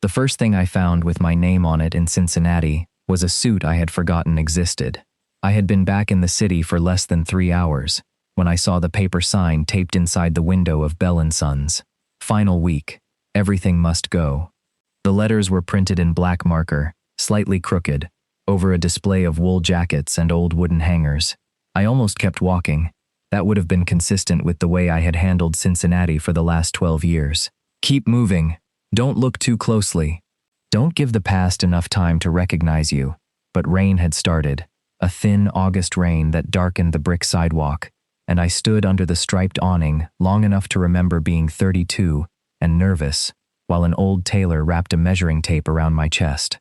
The first thing I found with my name on it in Cincinnati was a suit I had forgotten existed. I had been back in the city for less than 3 hours when I saw the paper sign taped inside the window of Bell & Sons. Final week. Everything must go. The letters were printed in black marker, slightly crooked, over a display of wool jackets and old wooden hangers. I almost kept walking. That would have been consistent with the way I had handled Cincinnati for the last 12 years. Keep moving. Don't look too closely. Don't give the past enough time to recognize you. But rain had started, a thin August rain that darkened the brick sidewalk, and I stood under the striped awning long enough to remember being 32 and nervous, while an old tailor wrapped a measuring tape around my chest.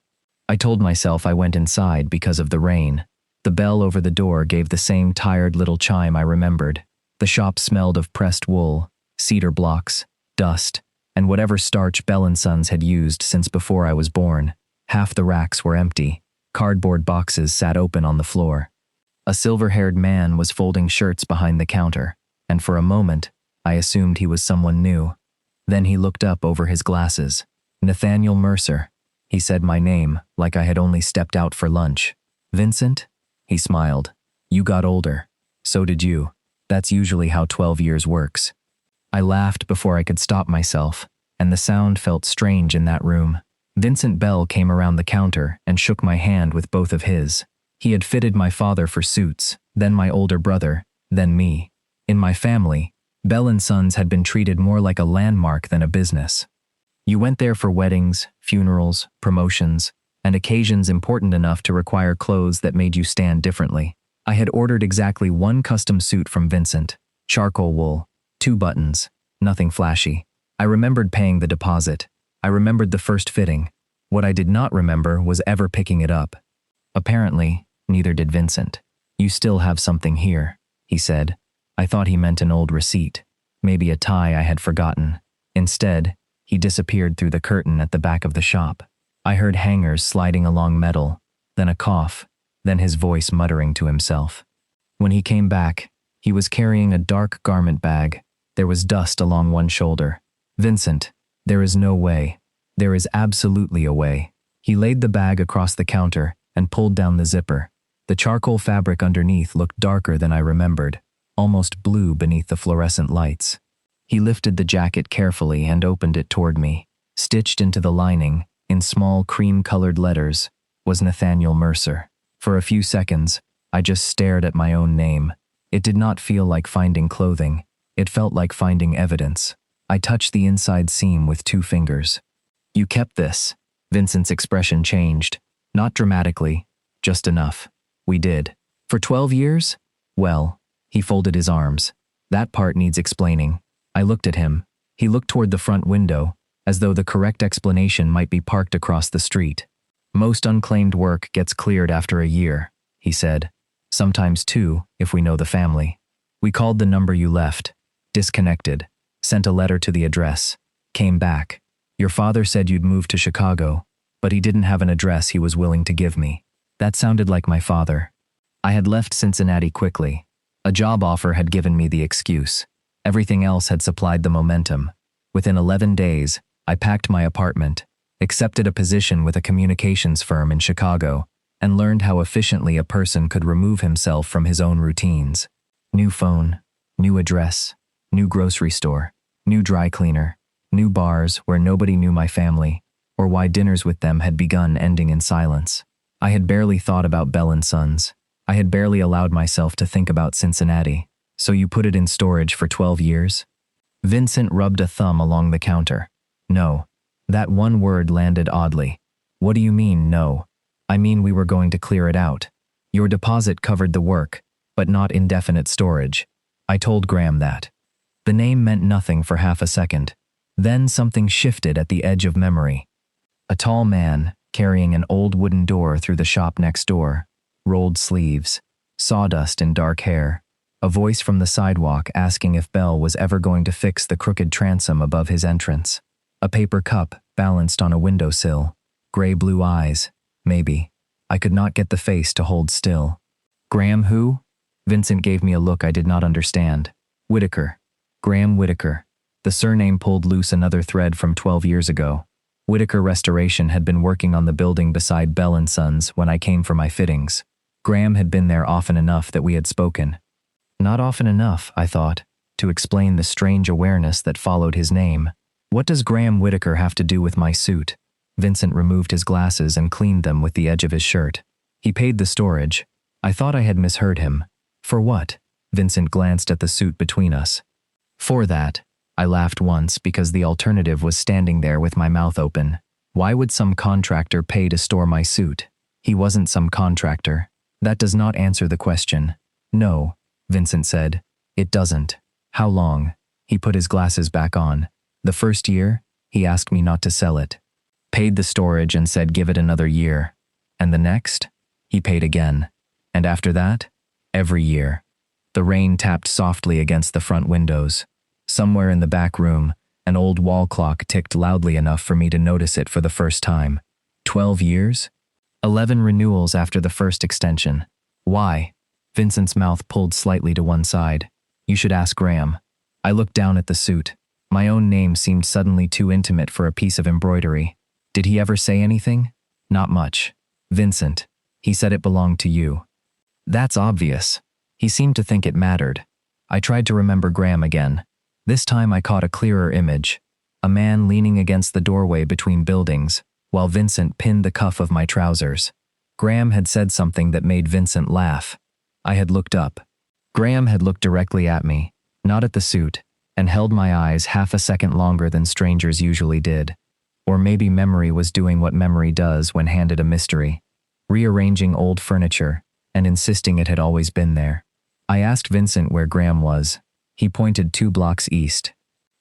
I told myself I went inside because of the rain. The bell over the door gave the same tired little chime I remembered. The shop smelled of pressed wool, cedar blocks, dust, and whatever starch Bell & Sons had used since before I was born. Half the racks were empty. Cardboard boxes sat open on the floor. A silver-haired man was folding shirts behind the counter, and for a moment, I assumed he was someone new. Then he looked up over his glasses. Nathaniel Mercer. He said my name, like I had only stepped out for lunch. Vincent? He smiled. You got older. So did you. That's usually how 12 years works. I laughed before I could stop myself, and the sound felt strange in that room. Vincent Bell came around the counter and shook my hand with both of his. He had fitted my father for suits, then my older brother, then me. In my family, Bell & Sons had been treated more like a landmark than a business. You went there for weddings, funerals, promotions, and occasions important enough to require clothes that made you stand differently. I had ordered exactly one custom suit from Vincent, charcoal wool, 2 buttons, nothing flashy. I remembered paying the deposit. I remembered the first fitting. What I did not remember was ever picking it up. Apparently, neither did Vincent. You still have something here, he said. I thought he meant an old receipt, maybe a tie I had forgotten. Instead, he disappeared through the curtain at the back of the shop. I heard hangers sliding along metal, then a cough, then his voice muttering to himself. When he came back, he was carrying a dark garment bag. There was dust along one shoulder. Vincent, there is no way. There is absolutely a way. He laid the bag across the counter and pulled down the zipper. The charcoal fabric underneath looked darker than I remembered, almost blue beneath the fluorescent lights. He lifted the jacket carefully and opened it toward me. Stitched into the lining, in small cream-colored letters, was Nathaniel Mercer. For a few seconds, I just stared at my own name. It did not feel like finding clothing. It felt like finding evidence. I touched the inside seam with 2 fingers. You kept this. Vincent's expression changed. Not dramatically, just enough. We did. For 12 years? Well, he folded his arms. That part needs explaining. I looked at him. He looked toward the front window, as though the correct explanation might be parked across the street. Most unclaimed work gets cleared after a year, he said. Sometimes 2, if we know the family. We called the number you left. Disconnected. Sent a letter to the address. Came back. Your father said you'd moved to Chicago, but he didn't have an address he was willing to give me. That sounded like my father. I had left Cincinnati quickly. A job offer had given me the excuse. Everything else had supplied the momentum. Within 11 days, I packed my apartment, accepted a position with a communications firm in Chicago, and learned how efficiently a person could remove himself from his own routines. New phone, new address, new grocery store, new dry cleaner, new bars where nobody knew my family, or why dinners with them had begun ending in silence. I had barely thought about Bell & Sons. I had barely allowed myself to think about Cincinnati. So you put it in storage for 12 years? Vincent rubbed a thumb along the counter. No. That one word landed oddly. What do you mean, no? I mean we were going to clear it out. Your deposit covered the work, but not indefinite storage. I told Graham that. The name meant nothing for half a second. Then something shifted at the edge of memory. A tall man, carrying an old wooden door through the shop next door, rolled sleeves, sawdust in dark hair, a voice from the sidewalk asking if Bell was ever going to fix the crooked transom above his entrance. A paper cup balanced on a windowsill, gray-blue eyes, maybe. I could not get the face to hold still. Graham who? Vincent gave me a look I did not understand. Whitaker. Graham Whitaker. The surname pulled loose another thread from 12 years ago. Whitaker Restoration had been working on the building beside Bell & Sons when I came for my fittings. Graham had been there often enough that we had spoken. Not often enough, I thought, to explain the strange awareness that followed his name. What does Graham Whitaker have to do with my suit? Vincent removed his glasses and cleaned them with the edge of his shirt. He paid the storage. I thought I had misheard him. For what? Vincent glanced at the suit between us. For that. I laughed once because the alternative was standing there with my mouth open. Why would some contractor pay to store my suit? He wasn't some contractor. That does not answer the question. No, Vincent said. It doesn't. How long? He put his glasses back on. The first year, he asked me not to sell it. Paid the storage and said give it another year. And the next? He paid again. And after that? Every year. The rain tapped softly against the front windows. Somewhere in the back room, an old wall clock ticked loudly enough for me to notice it for the first time. 12 years? 11 renewals after the first extension. Why? Vincent's mouth pulled slightly to one side. You should ask Graham. I looked down at the suit. My own name seemed suddenly too intimate for a piece of embroidery. Did he ever say anything? Not much. Vincent. He said it belonged to you. That's obvious. He seemed to think it mattered. I tried to remember Graham again. This time I caught a clearer image. A man leaning against the doorway between buildings, while Vincent pinned the cuff of my trousers. Graham had said something that made Vincent laugh. I had looked up. Graham had looked directly at me, not at the suit, and held my eyes half a second longer than strangers usually did. Or maybe memory was doing what memory does when handed a mystery, rearranging old furniture and insisting it had always been there. I asked Vincent where Graham was. He pointed 2 blocks east.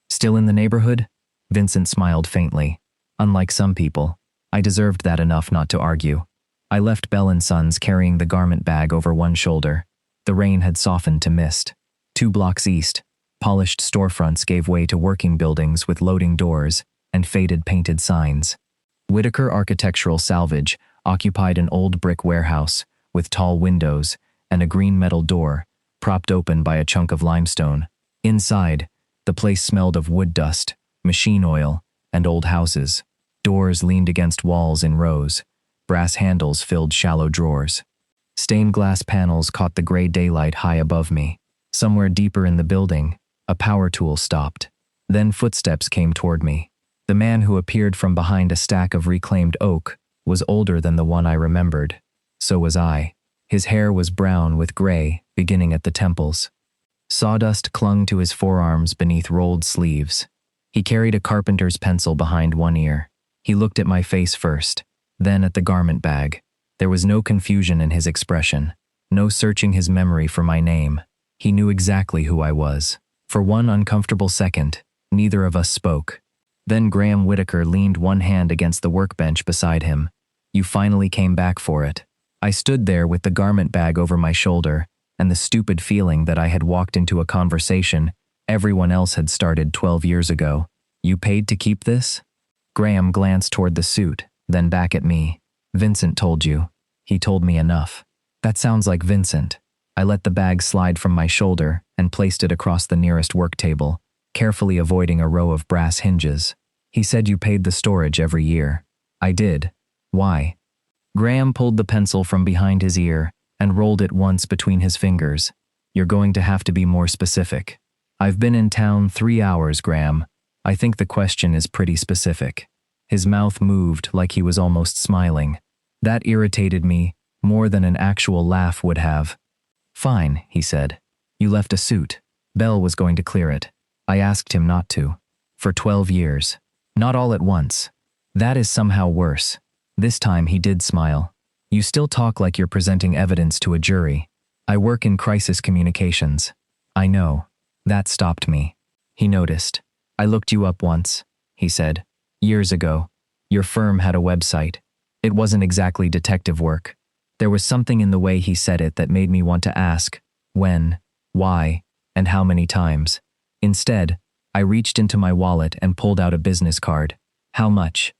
Still in the neighborhood? Vincent smiled faintly. Unlike some people, I deserved that enough not to argue. I left Bell & Sons carrying the garment bag over one shoulder. The rain had softened to mist. 2 blocks east, polished storefronts gave way to working buildings with loading doors and faded painted signs. Whitaker Architectural Salvage occupied an old brick warehouse with tall windows and a green metal door propped open by a chunk of limestone. Inside, the place smelled of wood dust, machine oil, and old houses. Doors leaned against walls in rows. Brass handles filled shallow drawers. Stained glass panels caught the gray daylight high above me. Somewhere deeper in the building, a power tool stopped. Then footsteps came toward me. The man who appeared from behind a stack of reclaimed oak was older than the one I remembered. So was I. His hair was brown with gray, beginning at the temples. Sawdust clung to his forearms beneath rolled sleeves. He carried a carpenter's pencil behind one ear. He looked at my face first, then at the garment bag. There was no confusion in his expression, no searching his memory for my name. He knew exactly who I was. For one uncomfortable second, neither of us spoke. Then Graham Whitaker leaned one hand against the workbench beside him. You finally came back for it. I stood there with the garment bag over my shoulder and the stupid feeling that I had walked into a conversation everyone else had started 12 years ago. You paid to keep this? Graham glanced toward the suit, then back at me. Vincent told you. He told me enough. That sounds like Vincent. I let the bag slide from my shoulder and placed it across the nearest work table, carefully avoiding a row of brass hinges. He said you paid the storage every year. I did. Why? Graham pulled the pencil from behind his ear and rolled it once between his fingers. You're going to have to be more specific. I've been in town 3 hours, Graham. I think the question is pretty specific. His mouth moved like he was almost smiling. That irritated me more than an actual laugh would have. Fine, he said. You left a suit. Bell was going to clear it. I asked him not to. For 12 years. Not all at once. That is somehow worse. This time he did smile. You still talk like you're presenting evidence to a jury. I work in crisis communications. I know. That stopped me. He noticed. I looked you up once, he said. Years ago. Your firm had a website. It wasn't exactly detective work. There was something in the way he said it that made me want to ask when, why, and how many times. Instead, I reached into my wallet and pulled out a business card. How much?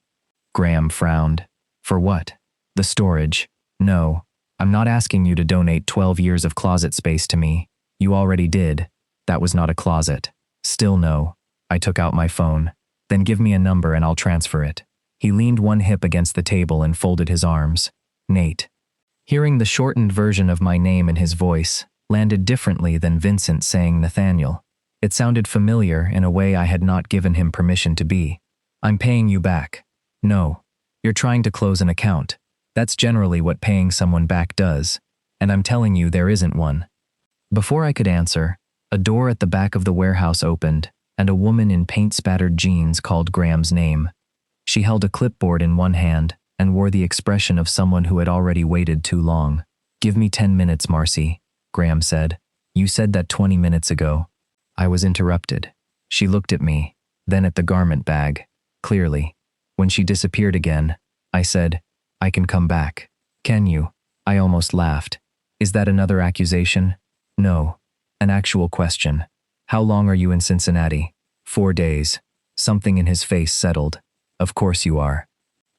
Graham frowned. For what? The storage. No, I'm not asking you to donate 12 years of closet space to me. You already did. That was not a closet. Still no. I took out my phone. Then give me a number and I'll transfer it. He leaned one hip against the table and folded his arms. Nate. Hearing the shortened version of my name in his voice landed differently than Vincent saying Nathaniel. It sounded familiar in a way I had not given him permission to be. I'm paying you back. No. You're trying to close an account. That's generally what paying someone back does. And I'm telling you there isn't one. Before I could answer, a door at the back of the warehouse opened, and a woman in paint-spattered jeans called Graham's name. She held a clipboard in one hand and wore the expression of someone who had already waited too long. Give me 10 minutes, Marcy, Graham said. You said that 20 minutes ago. I was interrupted. She looked at me, then at the garment bag, clearly. When she disappeared again, I said, I can come back. Can you? I almost laughed. Is that another accusation? No. An actual question. How long are you in Cincinnati? 4 days. Something in his face settled. Of course you are.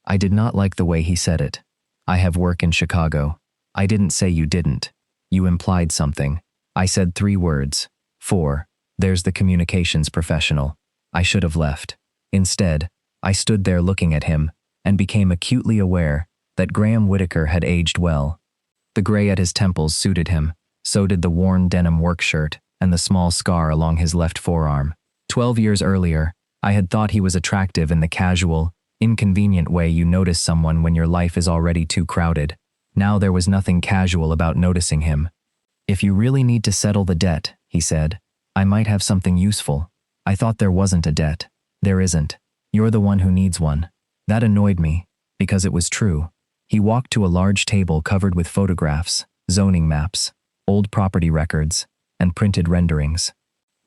I did not like the way he said it. I have work in Chicago. I didn't say you didn't. You implied something. I said 3 words. 4. There's the communications professional. I should have left. Instead, I stood there looking at him and became acutely aware that Graham Whitaker had aged well. The gray at his temples suited him. So did the worn denim work shirt and the small scar along his left forearm. 12 years earlier, I had thought he was attractive in the casual, inconvenient way you notice someone when your life is already too crowded. Now there was nothing casual about noticing him. If you really need to settle the debt, he said, I might have something useful. I thought there wasn't a debt. There isn't. You're the one who needs one. That annoyed me, because it was true. He walked to a large table covered with photographs, zoning maps, old property records, and printed renderings.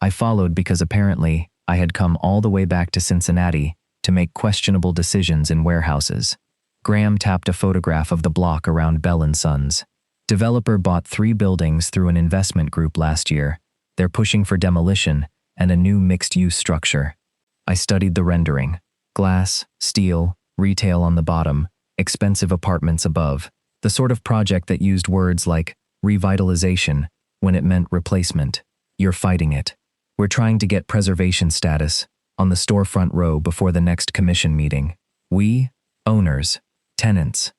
I followed because apparently I had come all the way back to Cincinnati to make questionable decisions in warehouses. Graham tapped a photograph of the block around Bell & Sons. Developer bought 3 buildings through an investment group last year. They're pushing for demolition and a new mixed-use structure. I studied the rendering. Glass, steel, retail on the bottom, expensive apartments above. The sort of project that used words like revitalization when it meant replacement. You're fighting it. We're trying to get preservation status on the storefront row before the next commission meeting. We, owners, tenants,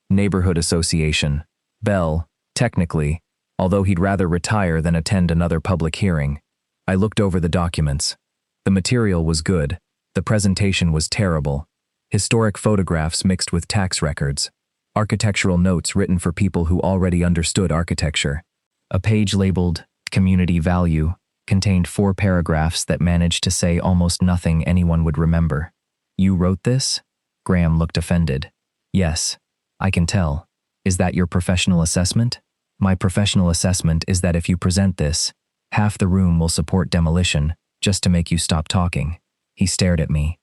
neighborhood association. Bell, technically, although he'd rather retire than attend another public hearing. I looked over the documents. The material was good. The presentation was terrible. Historic photographs mixed with tax records. Architectural notes written for people who already understood architecture. A page labeled Community Value contained 4 paragraphs that managed to say almost nothing anyone would remember. You wrote this? Graham looked offended. Yes, I can tell. Is that your professional assessment? My professional assessment is that if you present this, half the room will support demolition just to make you stop talking. He stared at me.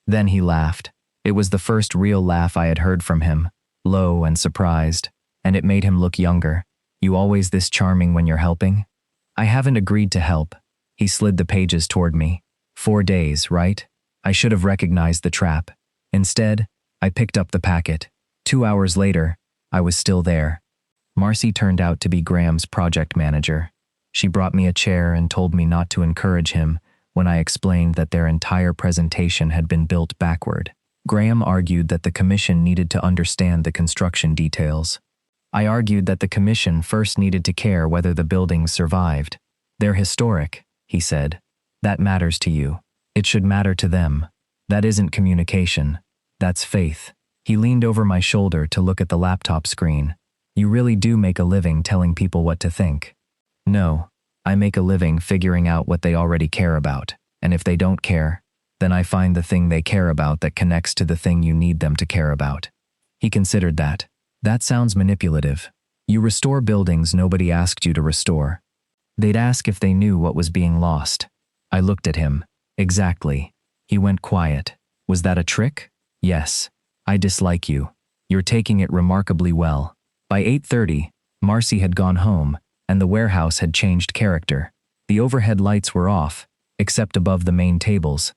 Then he laughed. It was the first real laugh I had heard from him, low and surprised, and it made him look younger. You always this charming when you're helping? I haven't agreed to help. He slid the pages toward me. 4 days, right? I should have recognized the trap. Instead, I picked up the packet. 2 hours later, I was still there. Marcy turned out to be Graham's project manager. She brought me a chair and told me not to encourage him when I explained that their entire presentation had been built backward. Graham argued that the commission needed to understand the construction details. I argued that the commission first needed to care whether the buildings survived. They're historic, he said. That matters to you. It should matter to them. That isn't communication. That's faith. He leaned over my shoulder to look at the laptop screen. You really do make a living telling people what to think. No, I make a living figuring out what they already care about, and if they don't care, then I find the thing they care about that connects to the thing you need them to care about. He considered that. That sounds manipulative. You restore buildings nobody asked you to restore. They'd ask if they knew what was being lost. I looked at him. Exactly. He went quiet. Was that a trick? Yes. I dislike you. You're taking it remarkably well. By 8:30, Marcy had gone home, and the warehouse had changed character. The overhead lights were off, except above the main tables.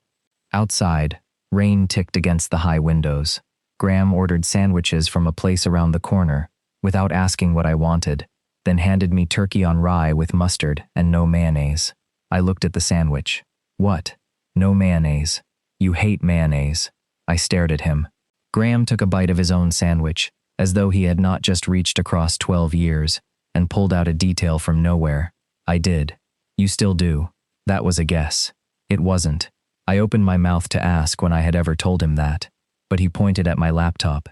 Outside, rain ticked against the high windows. Graham ordered sandwiches from a place around the corner, without asking what I wanted, then handed me turkey on rye with mustard and no mayonnaise. I looked at the sandwich. What? No mayonnaise. You hate mayonnaise. I stared at him. Graham took a bite of his own sandwich, as though he had not just reached across 12 years, and pulled out a detail from nowhere. I did. You still do. That was a guess. It wasn't. I opened my mouth to ask when I had ever told him that, but he pointed at my laptop.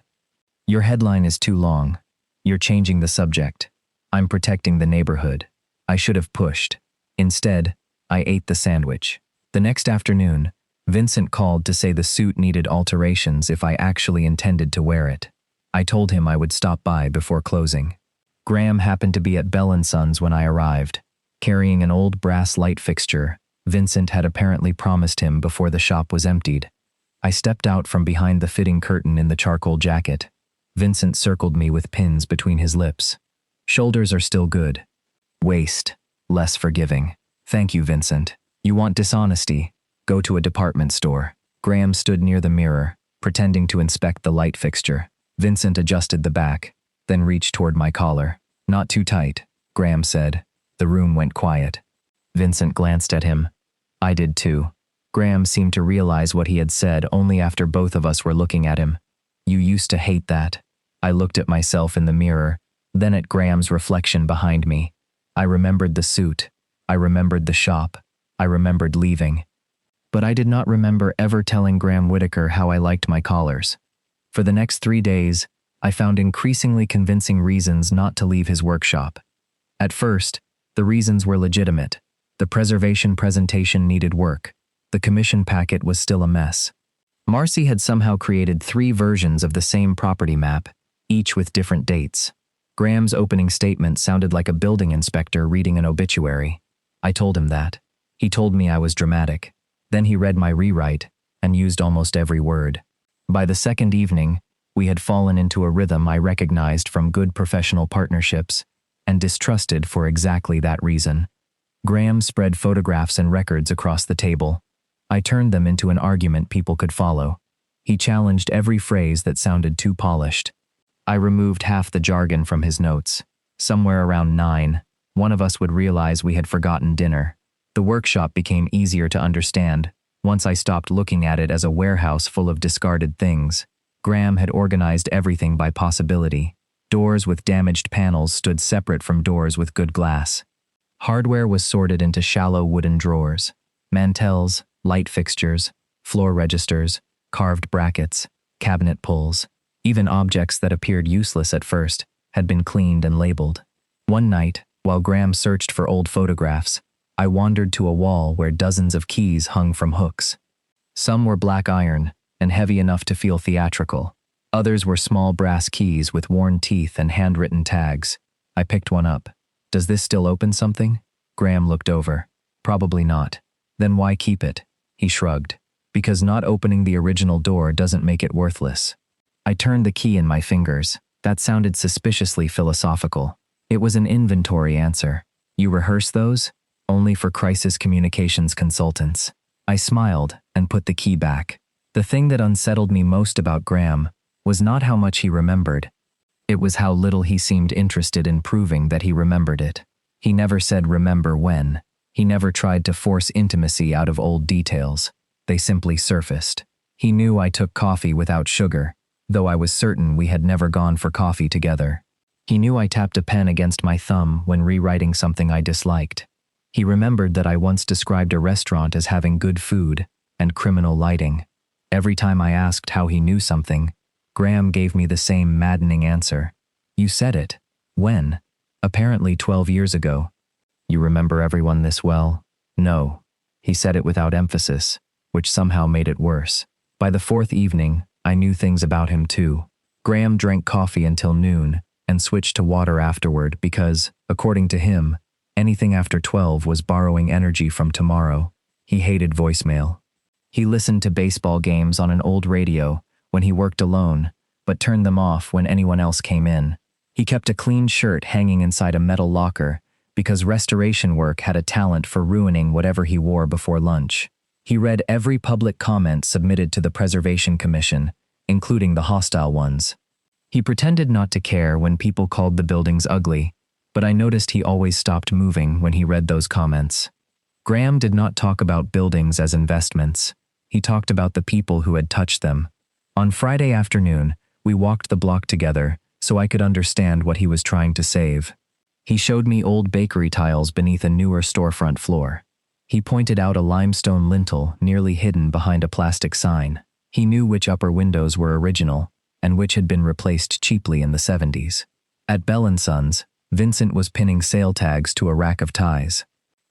Your headline is too long. You're changing the subject. I'm protecting the neighborhood. I should have pushed. Instead, I ate the sandwich. The next afternoon, Vincent called to say the suit needed alterations if I actually intended to wear it. I told him I would stop by before closing. Graham happened to be at Bell & Sons when I arrived. Carrying an old brass light fixture Vincent had apparently promised him before the shop was emptied. I stepped out from behind the fitting curtain in the charcoal jacket. Vincent circled me with pins between his lips. Shoulders are still good. Waist, less forgiving. Thank you, Vincent. You want dishonesty? Go to a department store. Graham stood near the mirror, pretending to inspect the light fixture. Vincent adjusted the back, then reached toward my collar. Not too tight, Graham said. The room went quiet. Vincent glanced at him. I did too. Graham seemed to realize what he had said only after both of us were looking at him. You used to hate that. I looked at myself in the mirror, then at Graham's reflection behind me. I remembered the suit. I remembered the shop. I remembered leaving. But I did not remember ever telling Graham Whitaker how I liked my collars. For the next 3 days, I found increasingly convincing reasons not to leave his workshop. At first, the reasons were legitimate. The preservation presentation needed work. The commission packet was still a mess. Marcy had somehow created 3 versions of the same property map, each with different dates. Graham's opening statement sounded like a building inspector reading an obituary. I told him that. He told me I was dramatic. Then he read my rewrite and used almost every word. By the second evening, we had fallen into a rhythm I recognized from good professional partnerships and distrusted for exactly that reason. Graham spread photographs and records across the table. I turned them into an argument people could follow. He challenged every phrase that sounded too polished. I removed half the jargon from his notes. Somewhere around 9, one of us would realize we had forgotten dinner. The workshop became easier to understand once I stopped looking at it as a warehouse full of discarded things. Graham had organized everything by possibility. Doors with damaged panels stood separate from doors with good glass. Hardware was sorted into shallow wooden drawers. Mantels, light fixtures, floor registers, carved brackets, cabinet pulls. Even objects that appeared useless at first had been cleaned and labeled. One night, while Graham searched for old photographs, I wandered to a wall where dozens of keys hung from hooks. Some were black iron and heavy enough to feel theatrical. Others were small brass keys with worn teeth and handwritten tags. I picked one up. Does this still open something? Graham looked over. Probably not. Then why keep it? He shrugged. Because not opening the original door doesn't make it worthless. I turned the key in my fingers. That sounded suspiciously philosophical. It was an inventory answer. You rehearse those? Only for crisis communications consultants. I smiled and put the key back. The thing that unsettled me most about Graham was not how much he remembered. It was how little he seemed interested in proving that he remembered it. He never said remember when. He never tried to force intimacy out of old details. They simply surfaced. He knew I took coffee without sugar, though I was certain we had never gone for coffee together. He knew I tapped a pen against my thumb when rewriting something I disliked. He remembered that I once described a restaurant as having good food and criminal lighting. Every time I asked how he knew something, Graham gave me the same maddening answer. You said it. When? Apparently 12 years ago. You remember everyone this well? No. He said it without emphasis, which somehow made it worse. By the 4th evening, I knew things about him too. Graham drank coffee until noon and switched to water afterward because, according to him, anything after 12 was borrowing energy from tomorrow. He hated voicemail. He listened to baseball games on an old radio when he worked alone, but turned them off when anyone else came in. He kept a clean shirt hanging inside a metal locker because restoration work had a talent for ruining whatever he wore before lunch. He read every public comment submitted to the Preservation Commission, including the hostile ones. He pretended not to care when people called the buildings ugly, but I noticed he always stopped moving when he read those comments. Graham did not talk about buildings as investments. He talked about the people who had touched them. On Friday afternoon, we walked the block together so I could understand what he was trying to save. He showed me old bakery tiles beneath a newer storefront floor. He pointed out a limestone lintel nearly hidden behind a plastic sign. He knew which upper windows were original and which had been replaced cheaply in the 70s. At Bell & Sons, Vincent was pinning sale tags to a rack of ties.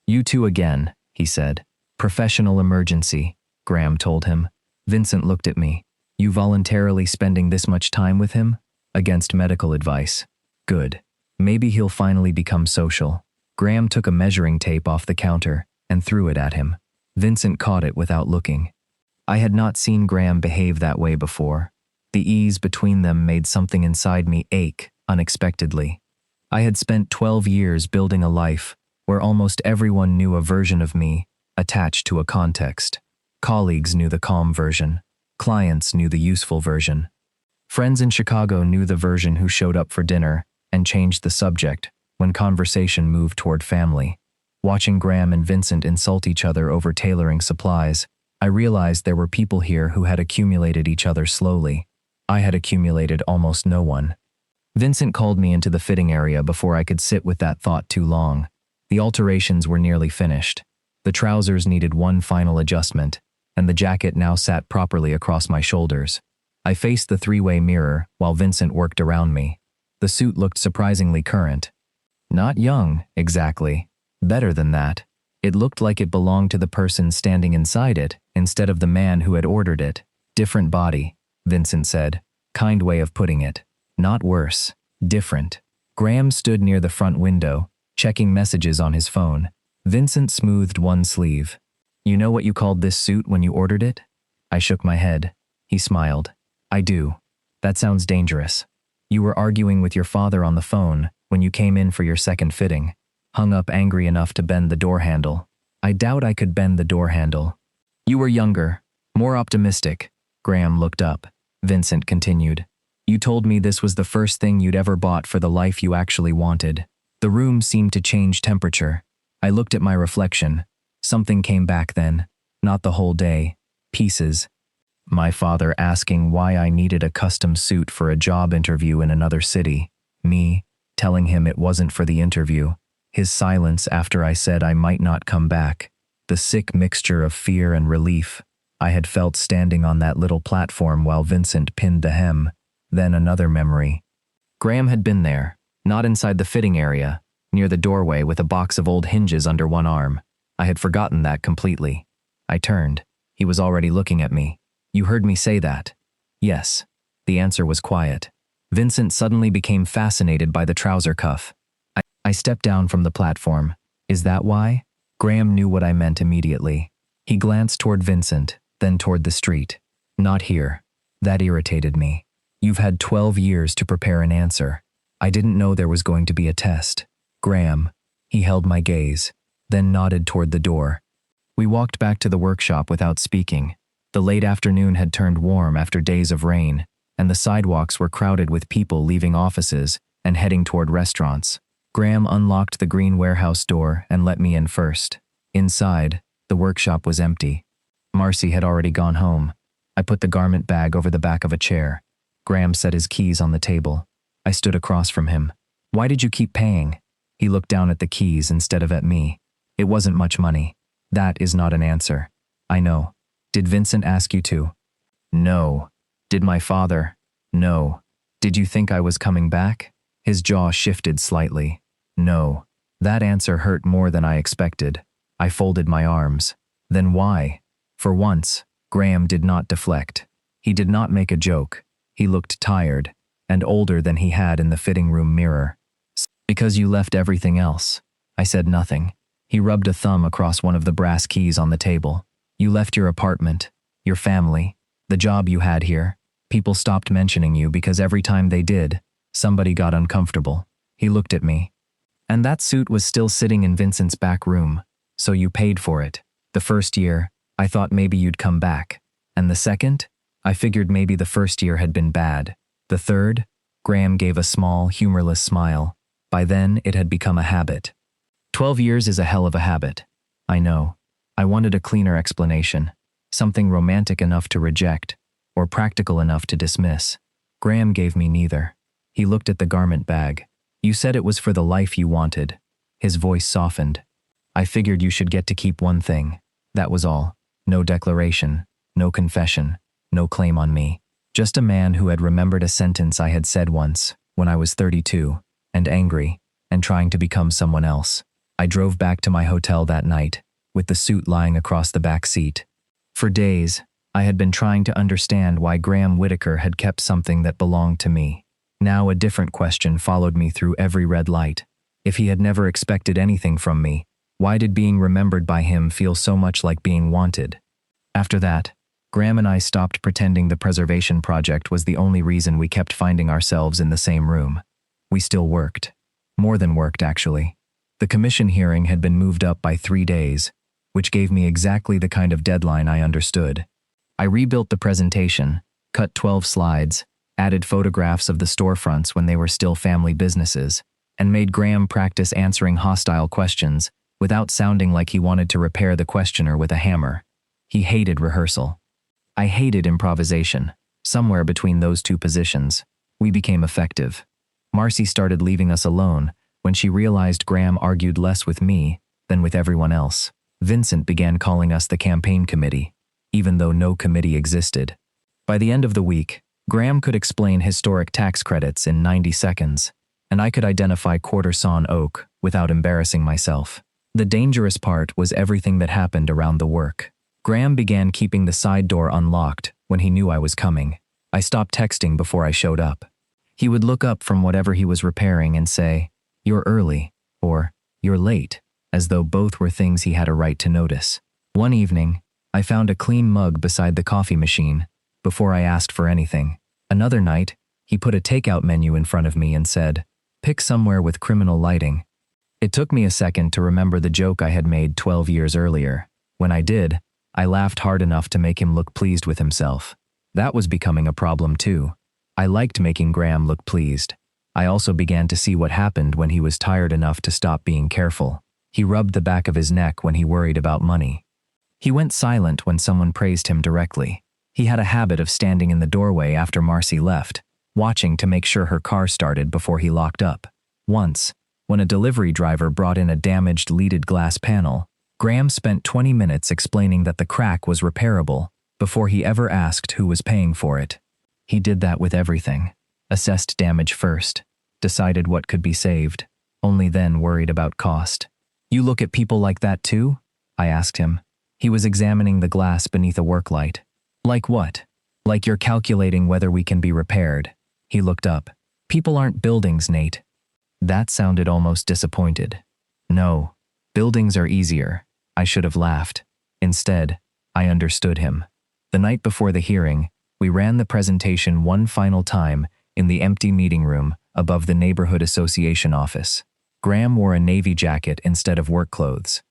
"You two again," he said. "Professional emergency," Graham told him. Vincent looked at me. "You voluntarily spending this much time with him?" "Against medical advice." "Good. Maybe he'll finally become social." Graham took a measuring tape off the counter and threw it at him. Vincent caught it without looking. I had not seen Graham behave that way before. The ease between them made something inside me ache unexpectedly. I had spent 12 years building a life where almost everyone knew a version of me attached to a context. Colleagues knew the calm version. Clients knew the useful version. Friends in Chicago knew the version who showed up for dinner and changed the subject when conversation moved toward family. Watching Graham and Vincent insult each other over tailoring supplies, I realized there were people here who had accumulated each other slowly. I had accumulated almost no one. Vincent called me into the fitting area before I could sit with that thought too long. The alterations were nearly finished. The trousers needed one final adjustment, and the jacket now sat properly across my shoulders. I faced the three-way mirror while Vincent worked around me. The suit looked surprisingly current. Not young, exactly. Better than that. It looked like it belonged to the person standing inside it instead of the man who had ordered it. Different body, Vincent said. Kind way of putting it. Not worse. Different. Graham stood near the front window, checking messages on his phone. Vincent smoothed one sleeve. "You know what you called this suit when you ordered it?" I shook my head. He smiled. "I do. That sounds dangerous. You were arguing with your father on the phone when you came in for your second fitting. Hung up angry enough to bend the door handle. I doubt I could bend the door handle. You were younger, more optimistic." Graham looked up. Vincent continued. "You told me this was the first thing you'd ever bought for the life you actually wanted." The room seemed to change temperature. I looked at my reflection. Something came back then. Not the whole day. Pieces. My father asking why I needed a custom suit for a job interview in another city. Me telling him it wasn't for the interview. His silence after I said I might not come back. The sick mixture of fear and relief I had felt standing on that little platform while Vincent pinned the hem. Then another memory. Graham had been there, not inside the fitting area, near the doorway with a box of old hinges under one arm. I had forgotten that completely. I turned. He was already looking at me. "You heard me say that?" "Yes." The answer was quiet. Vincent suddenly became fascinated by the trouser cuff. I stepped down from the platform. "Is that why?" Graham knew what I meant immediately. He glanced toward Vincent, then toward the street. "Not here." That irritated me. "You've had 12 years to prepare an answer. I didn't know there was going to be a test." "Graham." He held my gaze, then nodded toward the door. We walked back to the workshop without speaking. The late afternoon had turned warm after days of rain, and the sidewalks were crowded with people leaving offices and heading toward restaurants. Graham unlocked the green warehouse door and let me in first. Inside, the workshop was empty. Marcy had already gone home. I put the garment bag over the back of a chair. Graham set his keys on the table. I stood across from him. "Why did you keep paying?" He looked down at the keys instead of at me. "It wasn't much money." "That is not an answer." "I know." "Did Vincent ask you to?" "No." "Did my father?" "No." "Did you think I was coming back?" His jaw shifted slightly. "No." That answer hurt more than I expected. I folded my arms. "Then why?" For once, Graham did not deflect. He did not make a joke. He looked tired, and older than he had in the fitting room mirror. "Because you left everything else." I said nothing. He rubbed a thumb across one of the brass keys on the table. "You left your apartment, your family, the job you had here. People stopped mentioning you because every time they did, somebody got uncomfortable." He looked at me. "And that suit was still sitting in Vincent's back room, so you paid for it. The first year, I thought maybe you'd come back. And the second? I figured maybe the first year had been bad. The third?" Graham gave a small, humorless smile. By then, it had become a habit. 12 years is a hell of a habit. I know. I wanted a cleaner explanation. Something romantic enough to reject, or practical enough to dismiss. Graham gave me neither. He looked at the garment bag. You said it was for the life you wanted. His voice softened. I figured you should get to keep one thing. That was all. No declaration, no confession, no claim on me. Just a man who had remembered a sentence I had said once, when I was 32, and angry, and trying to become someone else. I drove back to my hotel that night, with the suit lying across the back seat. For days, I had been trying to understand why Graham Whitaker had kept something that belonged to me. Now a different question followed me through every red light. If he had never expected anything from me, why did being remembered by him feel so much like being wanted? After that, Graham and I stopped pretending the preservation project was the only reason we kept finding ourselves in the same room. We still worked. More than worked, actually. The commission hearing had been moved up by 3 days, which gave me exactly the kind of deadline I understood. I rebuilt the presentation, cut 12 slides, added photographs of the storefronts when they were still family businesses, and made Graham practice answering hostile questions without sounding like he wanted to repair the questioner with a hammer. He hated rehearsal. I hated improvisation. Somewhere between those two positions, we became effective. Marcy started leaving us alone when she realized Graham argued less with me than with everyone else. Vincent began calling us the campaign committee, even though no committee existed. By the end of the week, Graham could explain historic tax credits in 90 seconds, and I could identify quarter sawn oak without embarrassing myself. The dangerous part was everything that happened around the work. Graham began keeping the side door unlocked when he knew I was coming. I stopped texting before I showed up. He would look up from whatever he was repairing and say, "You're early," or "You're late," as though both were things he had a right to notice. One evening, I found a clean mug beside the coffee machine before I asked for anything. Another night, he put a takeout menu in front of me and said, "Pick somewhere with criminal lighting." It took me a second to remember the joke I had made 12 years earlier. When I did, I laughed hard enough to make him look pleased with himself. That was becoming a problem too. I liked making Graham look pleased. I also began to see what happened when he was tired enough to stop being careful. He rubbed the back of his neck when he worried about money. He went silent when someone praised him directly. He had a habit of standing in the doorway after Marcy left, watching to make sure her car started before he locked up. Once, when a delivery driver brought in a damaged leaded glass panel, Graham spent 20 minutes explaining that the crack was repairable before he ever asked who was paying for it. He did that with everything. Assessed damage first, decided what could be saved, only then worried about cost. "You look at people like that too?" I asked him. He was examining the glass beneath a work light. "Like what?" "Like you're calculating whether we can be repaired." He looked up. "People aren't buildings, Nate." That sounded almost disappointed. "No, buildings are easier." I should have laughed. Instead, I understood him. The night before the hearing, we ran the presentation one final time in the empty meeting room above the neighborhood association office. Graham wore a navy jacket instead of work clothes.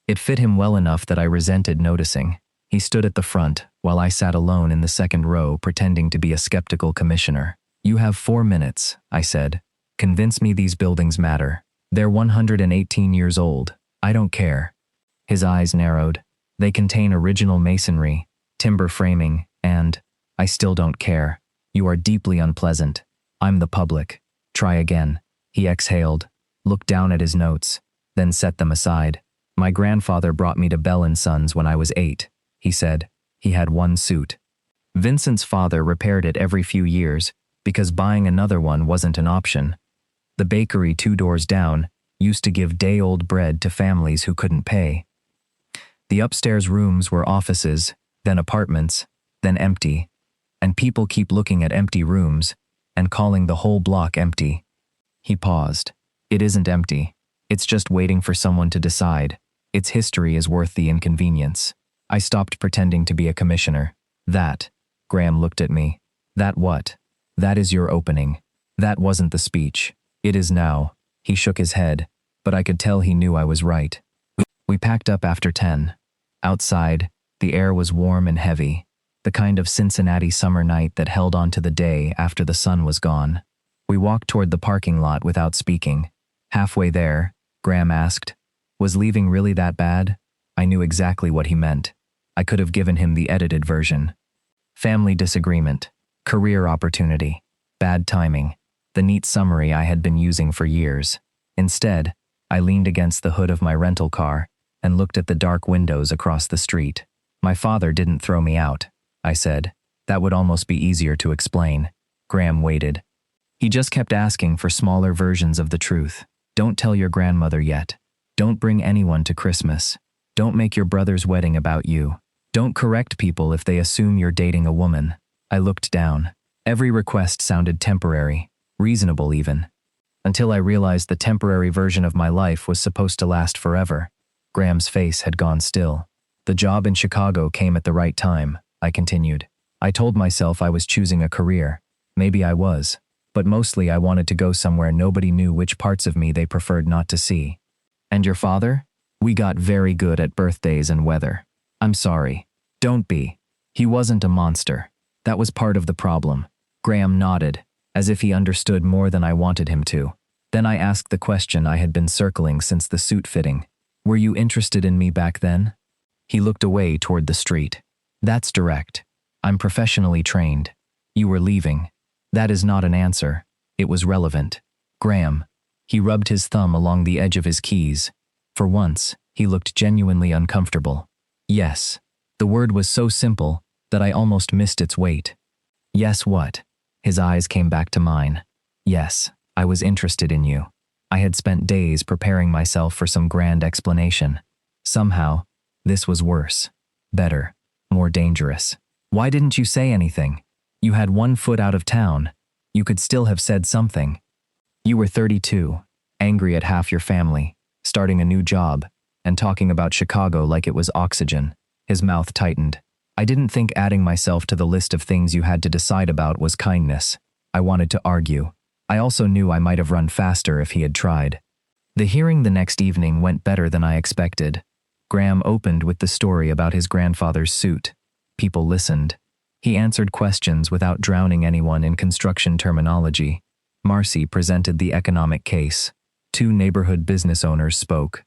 It fit him well enough that I resented noticing. He stood at the front while I sat alone in the second row pretending to be a skeptical commissioner. "You have 4 minutes," I said. "Convince me these buildings matter. They're 118 years old. I don't care." His eyes narrowed. "They contain original masonry, timber framing, and I still don't care. You are deeply unpleasant. I'm the public. Try again." He exhaled, looked down at his notes, then set them aside. "My grandfather brought me to Bell & Sons when I was 8, he said. He had one suit. Vincent's father repaired it every few years because buying another one wasn't an option. The bakery 2 doors down used to give day-old bread to families who couldn't pay. The upstairs rooms were offices, then apartments, then empty, and people keep looking at empty rooms and calling the whole block empty." He paused. "It isn't empty. It's just waiting for someone to decide. Its history is worth the inconvenience." I stopped pretending to be a commissioner. "That," Graham looked at me. "That what?" "That is your opening. That wasn't the speech. It is now." He shook his head, but I could tell he knew I was right. We packed up after 10. Outside, the air was warm and heavy, the kind of Cincinnati summer night that held on to the day after the sun was gone. We walked toward the parking lot without speaking. Halfway there, Graham asked, "Was leaving really that bad?" I knew exactly what he meant. I could have given him the edited version. Family disagreement. Career opportunity. Bad timing. The neat summary I had been using for years. Instead, I leaned against the hood of my rental car and looked at the dark windows across the street. My father didn't throw me out, I said. That would almost be easier to explain. Graham waited. He just kept asking for smaller versions of the truth. Don't tell your grandmother yet. Don't bring anyone to Christmas. Don't make your brother's wedding about you. Don't correct people if they assume you're dating a woman. I looked down. Every request sounded temporary, reasonable even. Until I realized the temporary version of my life was supposed to last forever. Graham's face had gone still. The job in Chicago came at the right time, I continued. I told myself I was choosing a career. Maybe I was. But mostly I wanted to go somewhere nobody knew which parts of me they preferred not to see. And your father? We got very good at birthdays and weather. I'm sorry. Don't be. He wasn't a monster. That was part of the problem. Graham nodded, as if he understood more than I wanted him to. Then I asked the question I had been circling since the suit fitting. Were you interested in me back then? He looked away toward the street. That's direct. I'm professionally trained. You were leaving. That is not an answer. It was relevant. Graham. He rubbed his thumb along the edge of his keys. For once, he looked genuinely uncomfortable. Yes. The word was so simple that I almost missed its weight. Yes, what? His eyes came back to mine. Yes, I was interested in you. I had spent days preparing myself for some grand explanation. Somehow, this was worse. Better. More dangerous. Why didn't you say anything? You had 1 foot out of town. You could still have said something. You were 32, angry at half your family, starting a new job, and talking about Chicago like it was oxygen. His mouth tightened. I didn't think adding myself to the list of things you had to decide about was kindness. I wanted to argue. I also knew I might have run faster if he had tried. The hearing the next evening went better than I expected. Graham opened with the story about his grandfather's suit. People listened. He answered questions without drowning anyone in construction terminology. Marcy presented the economic case. 2 neighborhood business owners spoke.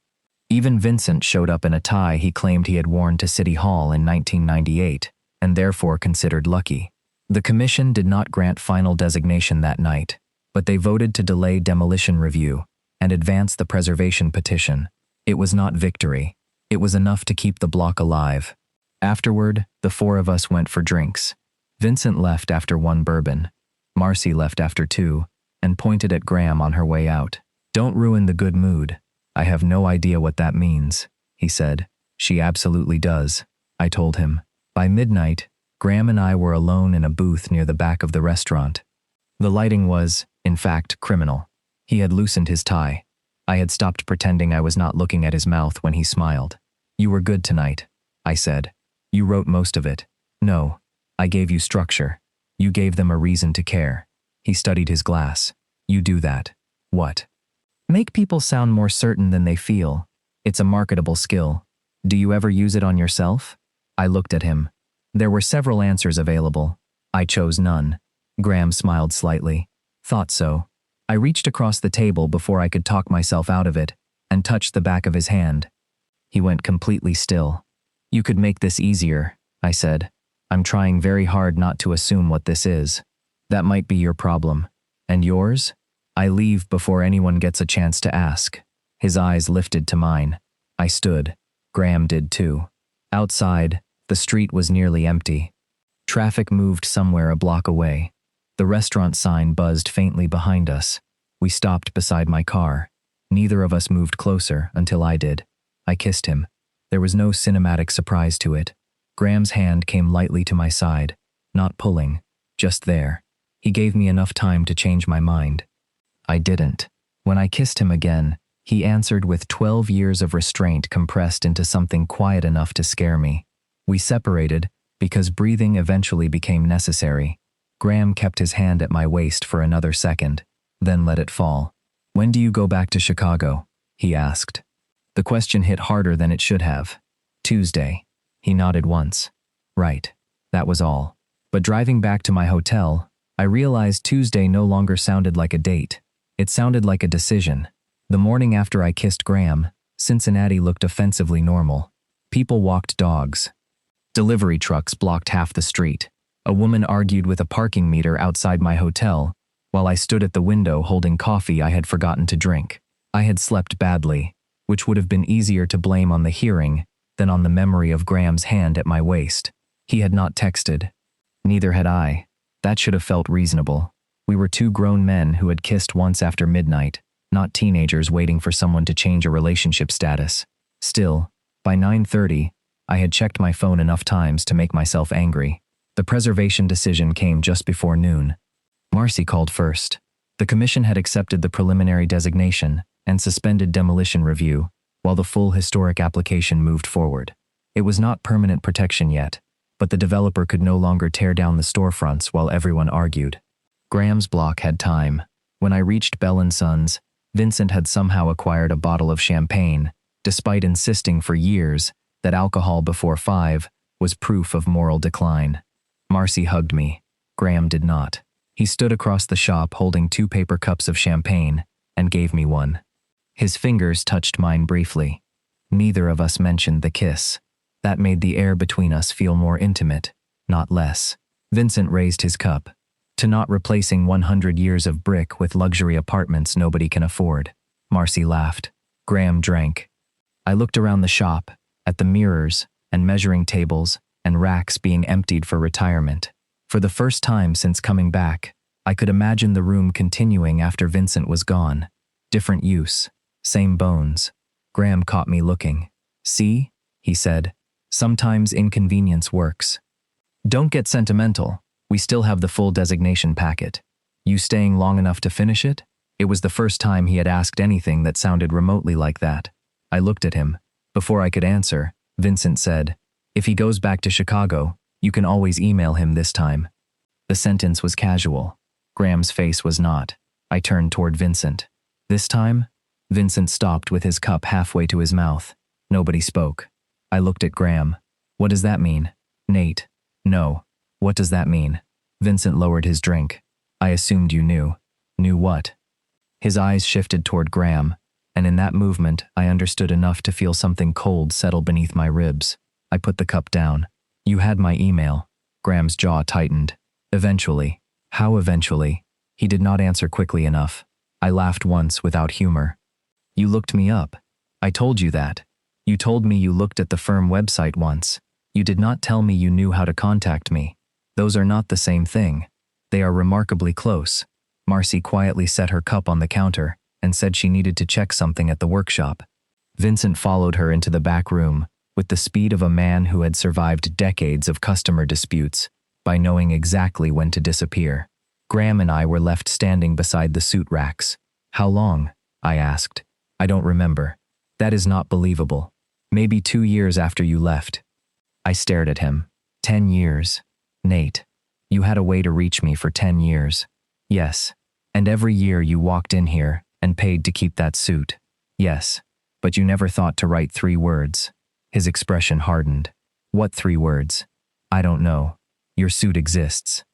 Even Vincent showed up in a tie he claimed he had worn to City Hall in 1998, and therefore considered lucky. The commission did not grant final designation that night, but they voted to delay demolition review and advance the preservation petition. It was not victory. It was enough to keep the block alive. Afterward, the 4 of us went for drinks. Vincent left after 1 bourbon. Marcy left after 2, and pointed at Graham on her way out. Don't ruin the good mood. I have no idea what that means, he said. She absolutely does, I told him. By midnight, Graham and I were alone in a booth near the back of the restaurant. The lighting was, in fact, criminal. He had loosened his tie. I had stopped pretending I was not looking at his mouth when he smiled. You were good tonight, I said. You wrote most of it. No, I gave you structure. You gave them a reason to care. He studied his glass. You do that. What? Make people sound more certain than they feel. It's a marketable skill. Do you ever use it on yourself? I looked at him. There were several answers available. I chose none. Graham smiled slightly. Thought so. I reached across the table before I could talk myself out of it and touched the back of his hand. He went completely still. You could make this easier, I said. I'm trying very hard not to assume what this is. That might be your problem. And yours? I leave before anyone gets a chance to ask. His eyes lifted to mine. I stood. Graham did too. Outside, the street was nearly empty. Traffic moved somewhere a block away. The restaurant sign buzzed faintly behind us. We stopped beside my car. Neither of us moved closer until I did. I kissed him. There was no cinematic surprise to it. Graham's hand came lightly to my side, not pulling, just there. He gave me enough time to change my mind. I didn't. When I kissed him again, he answered with 12 years of restraint compressed into something quiet enough to scare me. We separated because breathing eventually became necessary. Graham kept his hand at my waist for another second, then let it fall. When do you go back to Chicago? He asked. The question hit harder than it should have. Tuesday. He nodded once. Right. That was all. But driving back to my hotel, I realized Tuesday no longer sounded like a date. It sounded like a decision. The morning after I kissed Graham, Cincinnati looked offensively normal. People walked dogs. Delivery trucks blocked half the street. A woman argued with a parking meter outside my hotel, while I stood at the window holding coffee I had forgotten to drink. I had slept badly, which would have been easier to blame on the hearing than on the memory of Graham's hand at my waist. He had not texted. Neither had I. That should have felt reasonable. We were two grown men who had kissed once after midnight, not teenagers waiting for someone to change a relationship status. Still, by 9:30, I had checked my phone enough times to make myself angry. The preservation decision came just before noon. Marcy called first. The commission had accepted the preliminary designation and suspended demolition review, while the full historic application moved forward. It was not permanent protection yet, but the developer could no longer tear down the storefronts while everyone argued. Graham's block had time. When I reached Bell & Sons, Vincent had somehow acquired a bottle of champagne, despite insisting for years that alcohol before 5 was proof of moral decline. Marcy hugged me. Graham did not. He stood across the shop holding 2 paper cups of champagne and gave me one. His fingers touched mine briefly. Neither of us mentioned the kiss. That made the air between us feel more intimate, not less. Vincent raised his cup. To not replacing 100 years of brick with luxury apartments nobody can afford. Marcy laughed. Graham drank. I looked around the shop, at the mirrors and measuring tables and racks being emptied for retirement. For the first time since coming back, I could imagine the room continuing after Vincent was gone. Different use, same bones. Graham caught me looking. See, he said, sometimes inconvenience works. Don't get sentimental. We still have the full designation packet. You staying long enough to finish it? It was the first time he had asked anything that sounded remotely like that. I looked at him. Before I could answer, Vincent said, "If he goes back to Chicago, you can always email him this time." The sentence was casual. Graham's face was not. I turned toward Vincent. This time? Vincent stopped with his cup halfway to his mouth. Nobody spoke. I looked at Graham. What does that mean? Nate. No. What does that mean? Vincent lowered his drink. I assumed you knew. Knew what? His eyes shifted toward Graham, and in that movement I understood enough to feel something cold settle beneath my ribs. I put the cup down. You had my email. Graham's jaw tightened. Eventually. How eventually? He did not answer quickly enough. I laughed once without humor. You looked me up. I told you that. You told me you looked at the firm website once. You did not tell me you knew how to contact me. Those are not the same thing. They are remarkably close. Marcy quietly set her cup on the counter and said she needed to check something at the workshop. Vincent followed her into the back room with the speed of a man who had survived decades of customer disputes by knowing exactly when to disappear. Graham and I were left standing beside the suit racks. How long? I asked. I don't remember. That is not believable. Maybe 2 years after you left. I stared at him. 10 years. Nate, you had a way to reach me for 10 years. Yes. And every year you walked in here and paid to keep that suit. Yes. But you never thought to write 3 words. His expression hardened. What 3 words? I don't know. Your suit exists.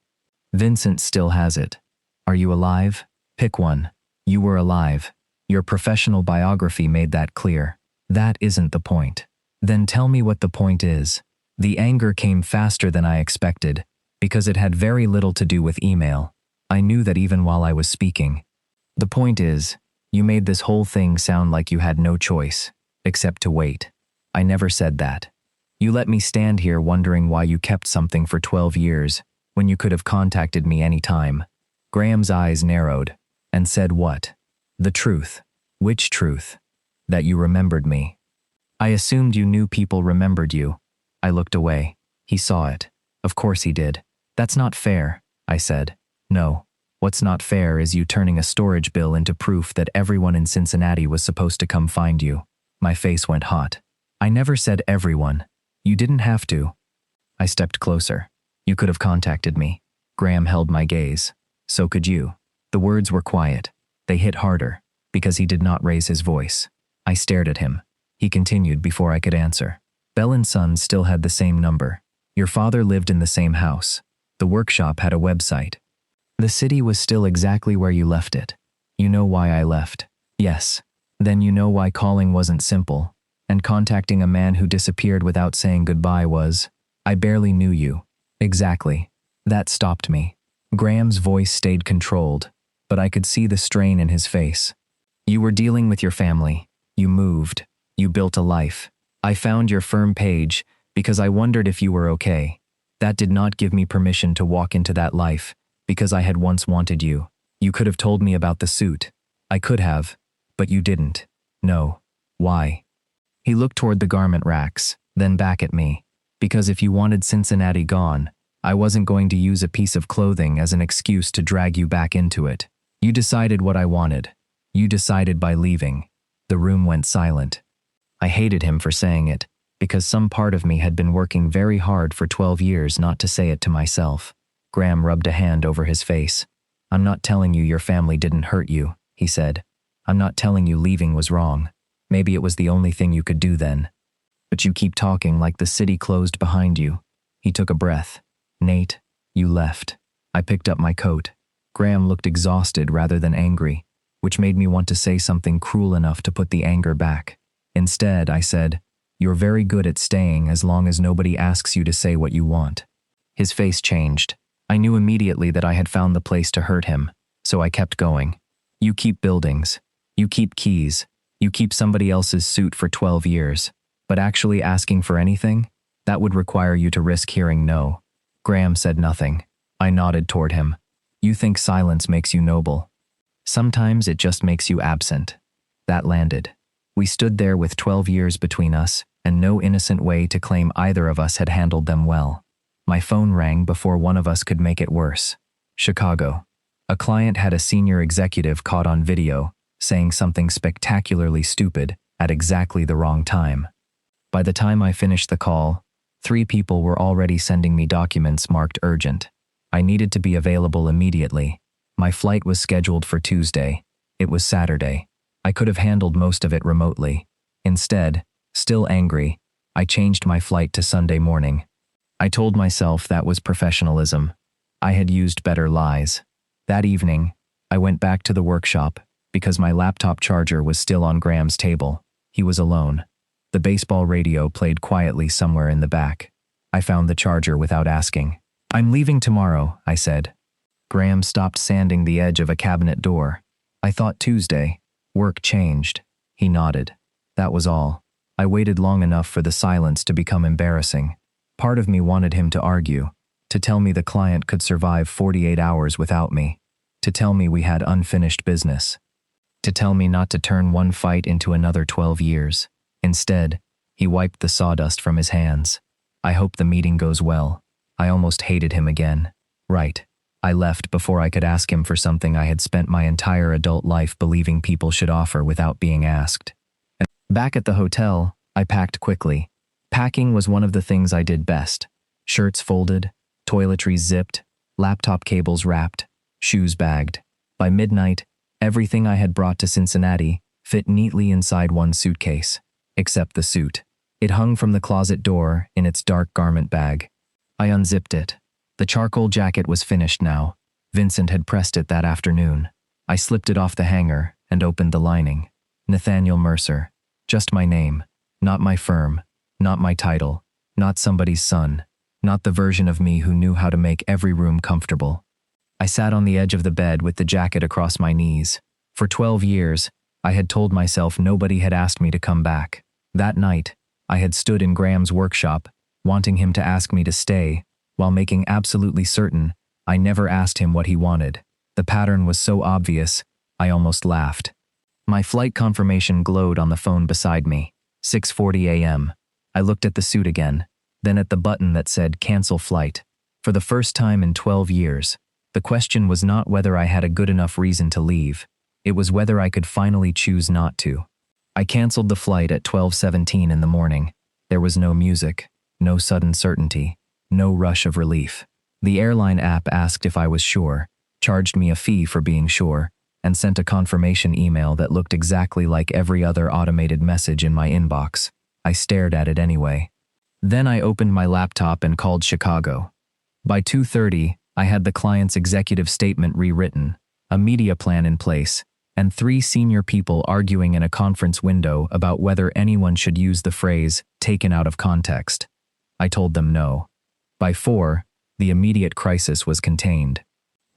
Vincent still has it. Are you alive? Pick one. You were alive. Your professional biography made that clear. That isn't the point. Then tell me what the point is. The anger came faster than I expected, because it had very little to do with email. I knew that even while I was speaking. The point is, you made this whole thing sound like you had no choice, except to wait. I never said that. You let me stand here wondering why you kept something for 12 years, when you could have contacted me any time. Graham's eyes narrowed, and said what? The truth. Which truth? That you remembered me. I assumed you knew people remembered you. I looked away. He saw it. Of course he did. That's not fair, I said. No. What's not fair is you turning a storage bill into proof that everyone in Cincinnati was supposed to come find you. My face went hot. I never said everyone. You didn't have to. I stepped closer. You could have contacted me. Graham held my gaze. So could you. The words were quiet. They hit harder, because he did not raise his voice. I stared at him. He continued before I could answer. Bell & Sons still had the same number. Your father lived in the same house. The workshop had a website. The city was still exactly where you left it. You know why I left. Yes. Then you know why calling wasn't simple, and contacting a man who disappeared without saying goodbye was. I barely knew you. Exactly. That stopped me. Graham's voice stayed controlled, but I could see the strain in his face. You were dealing with your family. You moved. You built a life. I found your firm page because I wondered if you were okay. That did not give me permission to walk into that life because I had once wanted you. You could have told me about the suit. I could have, but you didn't. No. Why? He looked toward the garment racks, then back at me. Because if you wanted Cincinnati gone, I wasn't going to use a piece of clothing as an excuse to drag you back into it. You decided what I wanted. You decided by leaving. The room went silent. I hated him for saying it, because some part of me had been working very hard for 12 years not to say it to myself. Graham rubbed a hand over his face. I'm not telling you your family didn't hurt you, he said. I'm not telling you leaving was wrong. Maybe it was the only thing you could do then. But you keep talking like the city closed behind you. He took a breath. Nate, you left. I picked up my coat. Graham looked exhausted rather than angry, which made me want to say something cruel enough to put the anger back. Instead, I said, You're very good at staying as long as nobody asks you to say what you want. His face changed. I knew immediately that I had found the place to hurt him, so I kept going. You keep buildings. You keep keys. You keep somebody else's suit for 12 years. But actually asking for anything? That would require you to risk hearing no. Graham said nothing. I nodded toward him. You think silence makes you noble. Sometimes it just makes you absent. That landed. We stood there with 12 years between us, and no innocent way to claim either of us had handled them well. My phone rang before one of us could make it worse. Chicago. A client had a senior executive caught on video, saying something spectacularly stupid at exactly the wrong time. By the time I finished the call, 3 people were already sending me documents marked urgent. I needed to be available immediately. My flight was scheduled for Tuesday. It was Saturday. I could have handled most of it remotely. Instead, still angry, I changed my flight to Sunday morning. I told myself that was professionalism. I had used better lies. That evening, I went back to the workshop because my laptop charger was still on Graham's table. He was alone. The baseball radio played quietly somewhere in the back. I found the charger without asking. I'm leaving tomorrow, I said. Graham stopped sanding the edge of a cabinet door. I thought Tuesday. Work changed. He nodded. That was all. I waited long enough for the silence to become embarrassing. Part of me wanted him to argue, to tell me the client could survive 48 hours without me, to tell me we had unfinished business, to tell me not to turn one fight into another 12 years. Instead, he wiped the sawdust from his hands. I hope the meeting goes well. I almost hated him again. Right. I left before I could ask him for something I had spent my entire adult life believing people should offer without being asked. And back at the hotel, I packed quickly. Packing was one of the things I did best. Shirts folded, toiletries zipped, laptop cables wrapped, shoes bagged. By midnight, everything I had brought to Cincinnati fit neatly inside one suitcase, except the suit. It hung from the closet door in its dark garment bag. I unzipped it. The charcoal jacket was finished now. Vincent had pressed it that afternoon. I slipped it off the hanger and opened the lining. Nathaniel Mercer. Just my name. Not my firm. Not my title. Not somebody's son. Not the version of me who knew how to make every room comfortable. I sat on the edge of the bed with the jacket across my knees. For 12 years, I had told myself nobody had asked me to come back. That night, I had stood in Graham's workshop, wanting him to ask me to stay, while making absolutely certain I never asked him what he wanted. The pattern was so obvious, I almost laughed. My flight confirmation glowed on the phone beside me. 6:40 a.m. I looked at the suit again, then at the button that said cancel flight. For the first time in 12 years, the question was not whether I had a good enough reason to leave. It was whether I could finally choose not to. I canceled the flight at 12:17 in the morning. There was no music, no sudden certainty. No rush of relief. The airline app asked if I was sure, charged me a fee for being sure, and sent a confirmation email that looked exactly like every other automated message in my inbox. I stared at it anyway. Then I opened my laptop and called Chicago. By 2:30, I had the client's executive statement rewritten, a media plan in place, and 3 senior people arguing in a conference window about whether anyone should use the phrase taken out of context. I told them no. By 4, The immediate crisis was contained.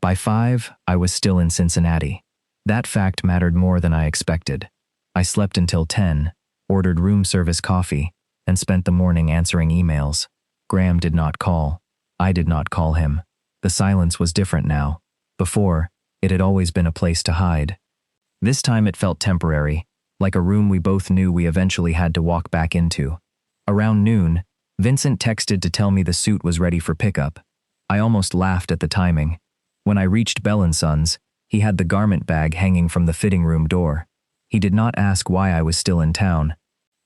By 5, I was still in Cincinnati. That fact mattered more than I expected. I slept until 10, ordered room service coffee, and spent the morning answering emails. Graham did not call. I did not call him. The silence was different now. Before, it had always been a place to hide. This time it felt temporary, like a room we both knew we eventually had to walk back into. Around noon, Vincent texted to tell me the suit was ready for pickup. I almost laughed at the timing. When I reached Bell & Sons, he had the garment bag hanging from the fitting room door. He did not ask why I was still in town.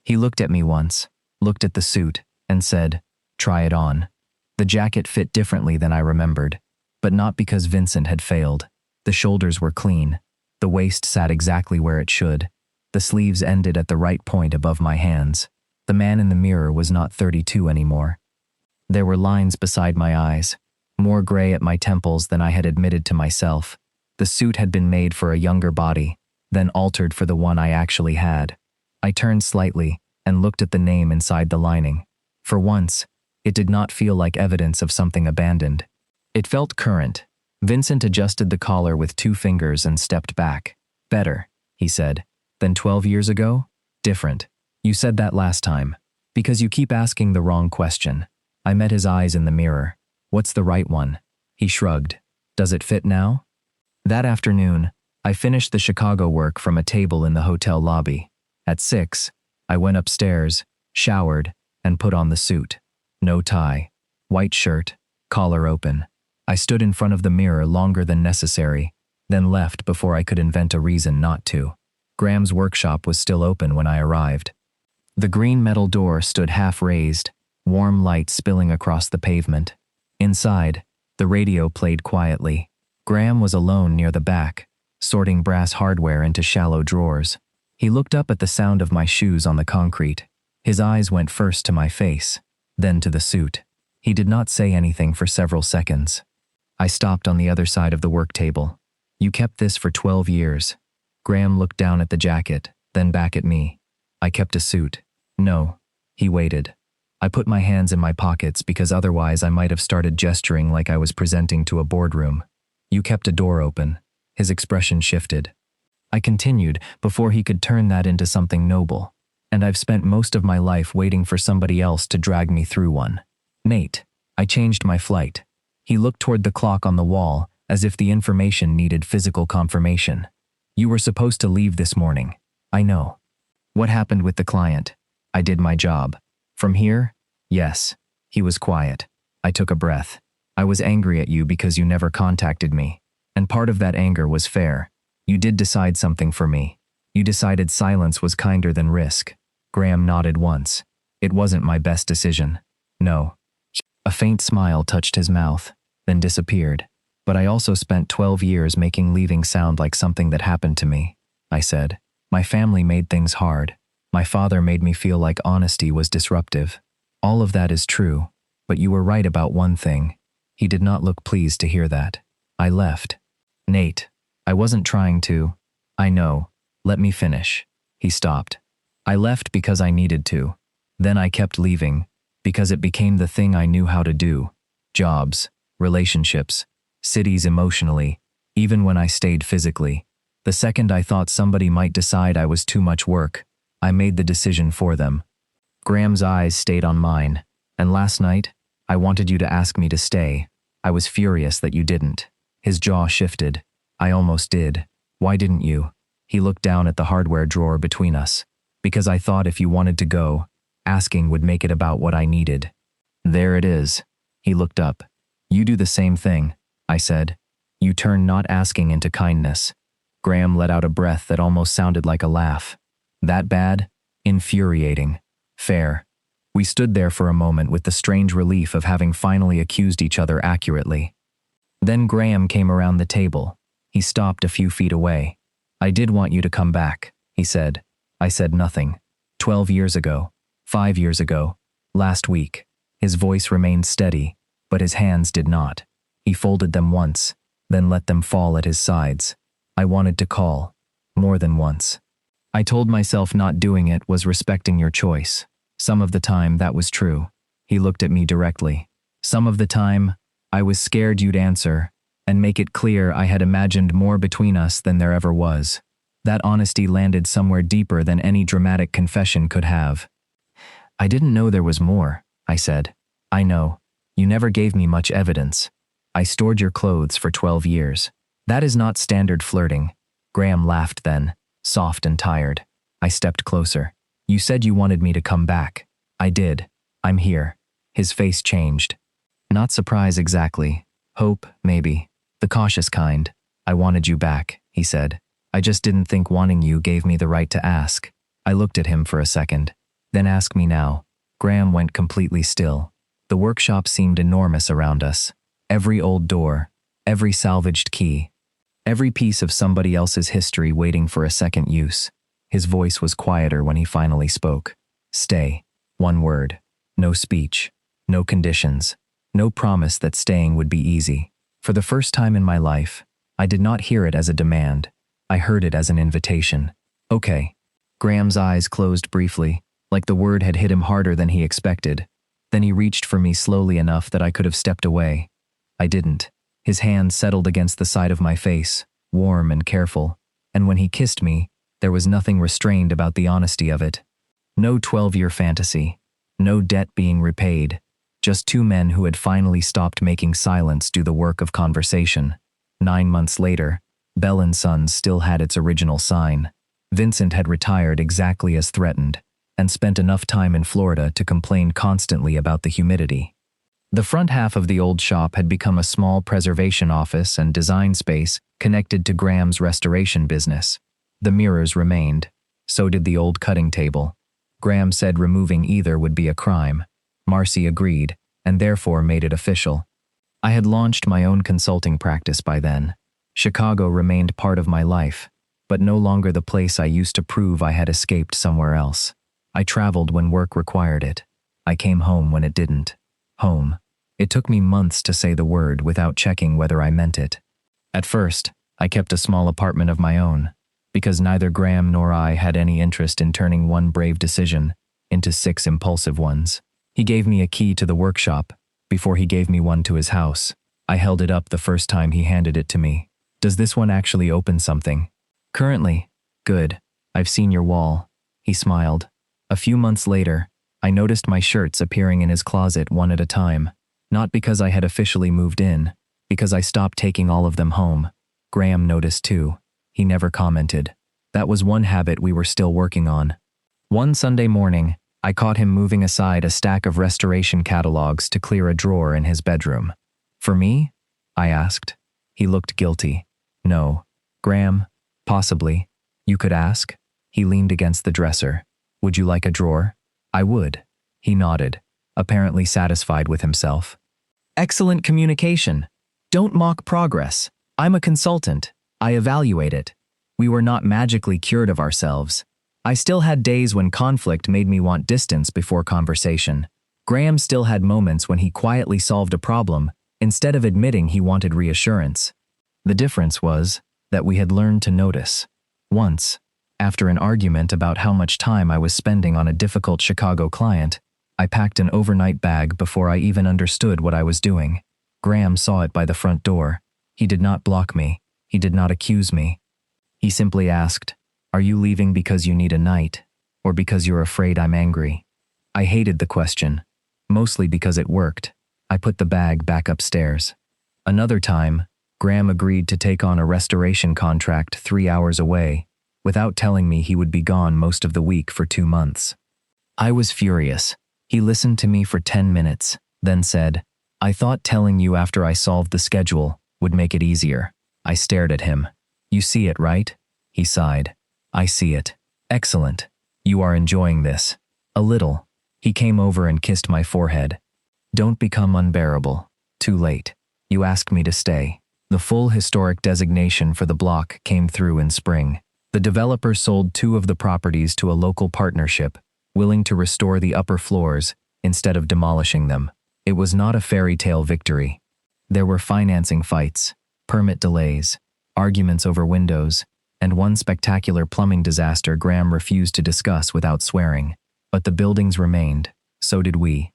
He looked at me once, looked at the suit, and said, "Try it on." The jacket fit differently than I remembered, but not because Vincent had failed. The shoulders were clean. The waist sat exactly where it should. The sleeves ended at the right point above my hands. The man in the mirror was not 32 anymore. There were lines beside my eyes, more gray at my temples than I had admitted to myself. The suit had been made for a younger body, then altered for the one I actually had. I turned slightly and looked at the name inside the lining. For once, it did not feel like evidence of something abandoned. It felt current. Vincent adjusted the collar with 2 fingers and stepped back. "Better," he said. "Than 12 years ago? Different. You said that last time. Because you keep asking the wrong question." I met his eyes in the mirror. "What's the right one?" He shrugged. "Does it fit now?" That afternoon, I finished the Chicago work from a table in the hotel lobby. At 6, I went upstairs, showered, and put on the suit. No tie. White shirt, collar open. I stood in front of the mirror longer than necessary, then left before I could invent a reason not to. Graham's workshop was still open when I arrived. The green metal door stood half raised, warm light spilling across the pavement. Inside, the radio played quietly. Graham was alone near the back, sorting brass hardware into shallow drawers. He looked up at the sound of my shoes on the concrete. His eyes went first to my face, then to the suit. He did not say anything for several seconds. I stopped on the other side of the work table. "You kept this for 12 years. Graham looked down at the jacket, then back at me. "I kept a suit." "No." He waited. I put my hands in my pockets because otherwise I might have started gesturing like I was presenting to a boardroom. "You kept a door open." His expression shifted. I continued before he could turn that into something noble. "And I've spent most of my life waiting for somebody else to drag me through one." "Nate." I changed my flight. He looked toward the clock on the wall as if the information needed physical confirmation. "You were supposed to leave this morning." "I know." "What happened with the client?" "I did my job." "From here?" "Yes." He was quiet. I took a breath. "I was angry at you because you never contacted me. And part of that anger was fair. You did decide something for me. You decided silence was kinder than risk." Graham nodded once. "It wasn't my best decision." "No." A faint smile touched his mouth, then disappeared. "But I also spent 12 years making leaving sound like something that happened to me," I said. "My family made things hard. My father made me feel like honesty was disruptive. All of that is true, but you were right about one thing." He did not look pleased to hear that. I left. "Nate, I wasn't trying to." "I know. Let me finish." He stopped. "I left because I needed to. Then I kept leaving, because it became the thing I knew how to do. Jobs, relationships, cities emotionally, even when I stayed physically. The second I thought somebody might decide I was too much work, I made the decision for them." Graham's eyes stayed on mine. "And last night, I wanted you to ask me to stay. I was furious that you didn't." His jaw shifted. "I almost did. Why didn't you?" He looked down at the hardware drawer between us. "Because I thought if you wanted to go, asking would make it about what I needed." "There it is." He looked up. "You do the same thing," I said. "You turn not asking into kindness." Graham let out a breath that almost sounded like a laugh. "That bad? Infuriating. Fair." We stood there for a moment with the strange relief of having finally accused each other accurately. Then Graham came around the table. He stopped a few feet away. "I did want you to come back," he said. I said nothing. 12 years ago. 5 years ago. Last week. His voice remained steady, but his hands did not. He folded them once, then let them fall at his sides. I wanted to call. More than once. I told myself not doing it was respecting your choice. Some of the time that was true. He looked at me directly. Some of the time, I was scared you'd answer, and make it clear I had imagined more between us than there ever was. That honesty landed somewhere deeper than any dramatic confession could have. I didn't know there was more, I said. I know. You never gave me much evidence. I stored your clothes for 12 years. That is not standard flirting. Graham laughed then, soft and tired. I stepped closer. You said you wanted me to come back. I did. I'm here. His face changed. Not surprise exactly. Hope, maybe. The cautious kind. I wanted you back, he said. I just didn't think wanting you gave me the right to ask. I looked at him for a second. Then ask me now. Graham went completely still. The workshop seemed enormous around us. Every old door, every salvaged key, every piece of somebody else's history waiting for a second use. His voice was quieter when he finally spoke. Stay. One word. No speech. No conditions. No promise that staying would be easy. For the first time in my life, I did not hear it as a demand. I heard it as an invitation. Okay. Graham's eyes closed briefly, like the word had hit him harder than he expected. Then he reached for me slowly enough that I could have stepped away. I didn't. His hand settled against the side of my face, warm and careful, and when he kissed me, there was nothing restrained about the honesty of it. No 12-year fantasy. No debt being repaid. Just two men who had finally stopped making silence do the work of conversation. 9 months later, Bell & Sons still had its original sign. Vincent had retired exactly as threatened, and spent enough time in Florida to complain constantly about the humidity. The front half of the old shop had become a small preservation office and design space connected to Graham's restoration business. The mirrors remained. So did the old cutting table. Graham said removing either would be a crime. Marcy agreed, and therefore made it official. I had launched my own consulting practice by then. Chicago remained part of my life, but no longer the place I used to prove I had escaped somewhere else. I traveled when work required it. I came home when it didn't. Home. It took me months to say the word without checking whether I meant it. At first, I kept a small apartment of my own, because neither Graham nor I had any interest in turning one brave decision into 6 impulsive ones. He gave me a key to the workshop before he gave me one to his house. I held it up the first time he handed it to me. Does this one actually open something? Currently. Good. I've seen your wall. He smiled. A few months later, I noticed my shirts appearing in his closet one at a time. Not because I had officially moved in, because I stopped taking all of them home. Graham noticed too. He never commented. That was one habit we were still working on. One Sunday morning, I caught him moving aside a stack of restoration catalogs to clear a drawer in his bedroom. For me? I asked. He looked guilty. No. Graham, possibly. You could ask. He leaned against the dresser. Would you like a drawer? I would. He nodded, apparently satisfied with himself. Excellent communication. Don't mock progress. I'm a consultant. I evaluate it. We were not magically cured of ourselves. I still had days when conflict made me want distance before conversation. Graham still had moments when he quietly solved a problem instead of admitting he wanted reassurance. The difference was that we had learned to notice. Once, after an argument about how much time I was spending on a difficult Chicago client, I packed an overnight bag before I even understood what I was doing. Graham saw it by the front door. He did not block me. He did not accuse me. He simply asked, "Are you leaving because you need a night, or because you're afraid I'm angry?" I hated the question, mostly because it worked. I put the bag back upstairs. Another time, Graham agreed to take on a restoration contract 3 hours away, without telling me he would be gone most of the week for 2 months. I was furious. He listened to me for 10 minutes, then said, "I thought telling you after I solved the schedule would make it easier." I stared at him. "You see it, right?" He sighed. "I see it. Excellent. You are enjoying this." "A little." He came over and kissed my forehead. "Don't become unbearable. Too late. You asked me to stay." The full historic designation for the block came through in spring. The developer sold 2 of the properties to a local partnership, willing to restore the upper floors instead of demolishing them. It was not a fairy tale victory. There were financing fights, permit delays, arguments over windows, and one spectacular plumbing disaster Graham refused to discuss without swearing. But the buildings remained. So did we.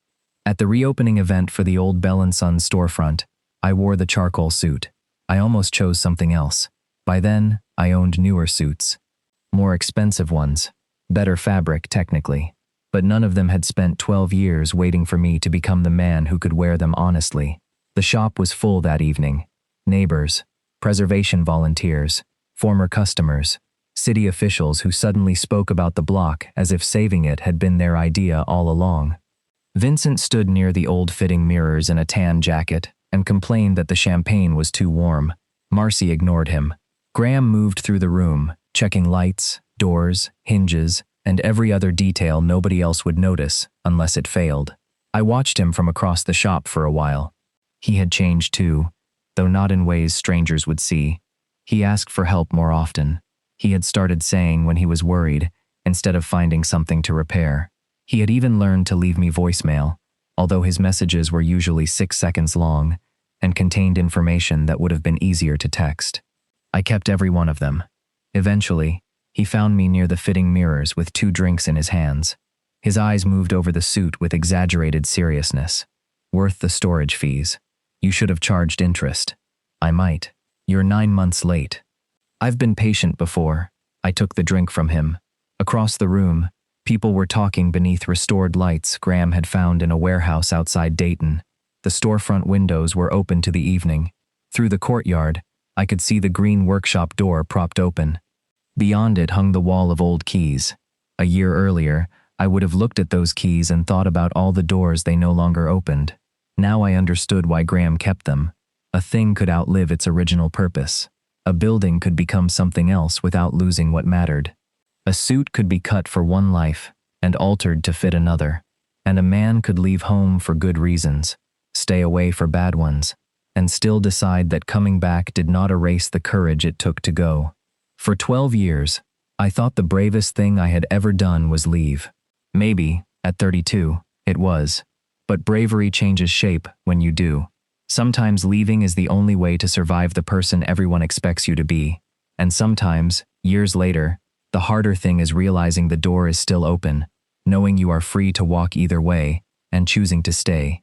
At the reopening event for the old Bell & Sons storefront, I wore the charcoal suit. I almost chose something else. By then, I owned newer suits. More expensive ones. Better fabric, technically. But none of them had spent 12 years waiting for me to become the man who could wear them honestly. The shop was full that evening. Neighbors, preservation volunteers, former customers, city officials who suddenly spoke about the block as if saving it had been their idea all along. Vincent stood near the old fitting mirrors in a tan jacket and complained that the champagne was too warm. Marcy ignored him. Graham moved through the room, checking lights, doors, hinges, and every other detail nobody else would notice unless it failed. I watched him from across the shop for a while. He had changed too, though not in ways strangers would see. He asked for help more often. He had started saying when he was worried, instead of finding something to repair. He had even learned to leave me voicemail, although his messages were usually 6 seconds long and contained information that would have been easier to text. I kept every one of them. Eventually, he found me near the fitting mirrors with 2 drinks in his hands. His eyes moved over the suit with exaggerated seriousness. Worth the storage fees. You should have charged interest. I might. You're 9 months late. I've been patient before. I took the drink from him. Across the room, people were talking beneath restored lights Graham had found in a warehouse outside Dayton. The storefront windows were open to the evening. Through the courtyard, I could see the green workshop door propped open. Beyond it hung the wall of old keys. A year earlier, I would have looked at those keys and thought about all the doors they no longer opened. Now I understood why Graham kept them. A thing could outlive its original purpose. A building could become something else without losing what mattered. A suit could be cut for one life and altered to fit another. And a man could leave home for good reasons, stay away for bad ones, and still decide that coming back did not erase the courage it took to go. For 12 years, I thought the bravest thing I had ever done was leave. Maybe, at 32, it was. But bravery changes shape when you do. Sometimes leaving is the only way to survive the person everyone expects you to be. And sometimes, years later, the harder thing is realizing the door is still open, knowing you are free to walk either way, and choosing to stay.